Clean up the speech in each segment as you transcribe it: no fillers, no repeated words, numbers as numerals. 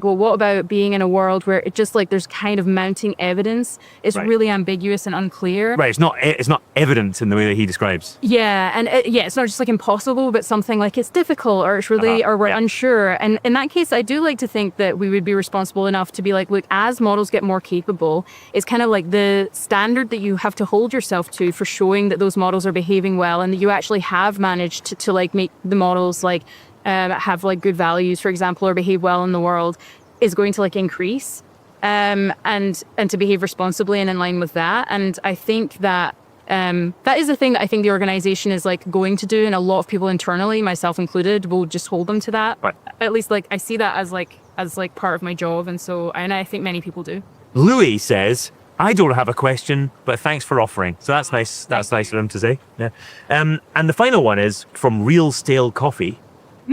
well, what about being in a world where it just like there's kind of mounting evidence? It's really ambiguous and unclear. Right, it's not evident in the way that he describes. Yeah, and it's not just like impossible, but something like it's difficult or it's really, or we're unsure. And in that case, I do like to think that we would be responsible enough to be like, look, as models get more capable, it's kind of like the standard that you have to hold yourself to for showing that those models are behaving well and that you actually have managed to like make the models like have like good values, for example, or behave well in the world, is going to like increase and to behave responsibly and in line with that. And I think that that is the thing that I think the organization is like going to do, and a lot of people internally, myself included, will just hold them to that. Right. At least like I see that as like part of my job, and I think many people do. Louis says, I don't have a question, but thanks for offering. So that's nice. That's nice of him to say. Yeah. And the final one is from Real Stale Coffee.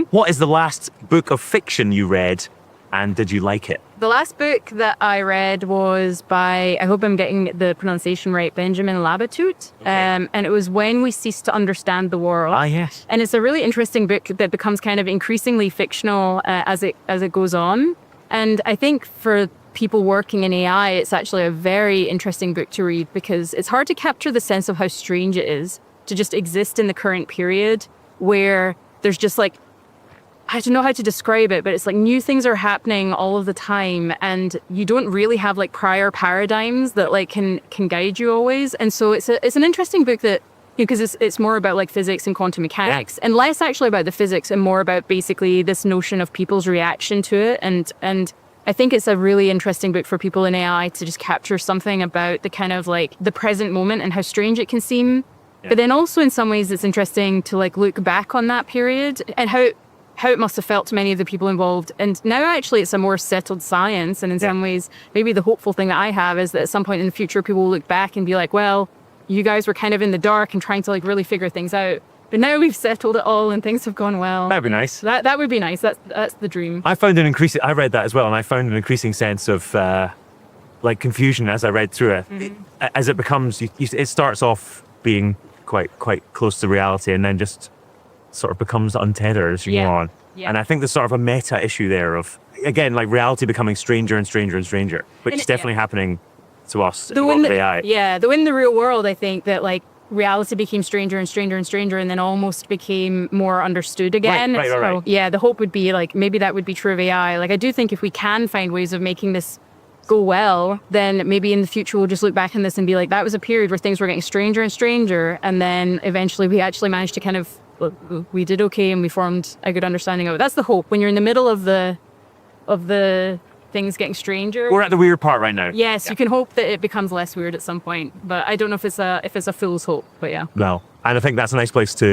What is the last book of fiction you read, and did you like it? The last book that I read was by, I hope I'm getting the pronunciation right, Benjamin Labatut. And it was When We Cease to Understand the World. Ah, yes. And it's a really interesting book that becomes kind of increasingly fictional as it goes on. And I think for people working in AI, it's actually a very interesting book to read, because it's hard to capture the sense of how strange it is to just exist in the current period where there's just like, I don't know how to describe it, but it's like new things are happening all of the time, and you don't really have like prior paradigms that like can guide you always. And so it's an interesting book that, because it's more about like physics and quantum mechanics, and less actually about the physics and more about basically this notion of people's reaction to it. And I think it's a really interesting book for people in AI to just capture something about the kind of like the present moment and how strange it can seem. But then also in some ways it's interesting to like look back on that period and how it must have felt to many of the people involved. And now actually it's a more settled science. And in some ways, maybe the hopeful thing that I have is that at some point in the future, people will look back and be like, well, you guys were kind of in the dark and trying to like really figure things out. But now we've settled it all and things have gone well. That'd be nice. That would be nice. That's the dream. I read that as well, and I found an increasing sense of like confusion as I read through it. As it becomes, it starts off being quite close to reality, and then just sort of becomes untethered as you go on. Yeah. And I think there's sort of a meta issue there of, again, like reality becoming stranger and stranger and stranger, which is definitely happening to us in AI. Yeah, though in the real world, I think that like reality became stranger and stranger and stranger, and then almost became more understood again. Right. Yeah, the hope would be like, maybe that would be true of AI. Like I do think if we can find ways of making this go well, then maybe in the future we'll just look back on this and be like, that was a period where things were getting stranger and stranger, and then eventually we actually managed to kind of, we did okay and we formed a good understanding of it. That's the hope. When you're in the middle of the things getting stranger. We're at the weird part right now. Yes, you can hope that it becomes less weird at some point, but I don't know if it's a fool's hope, but yeah. No, and I think that's a nice place to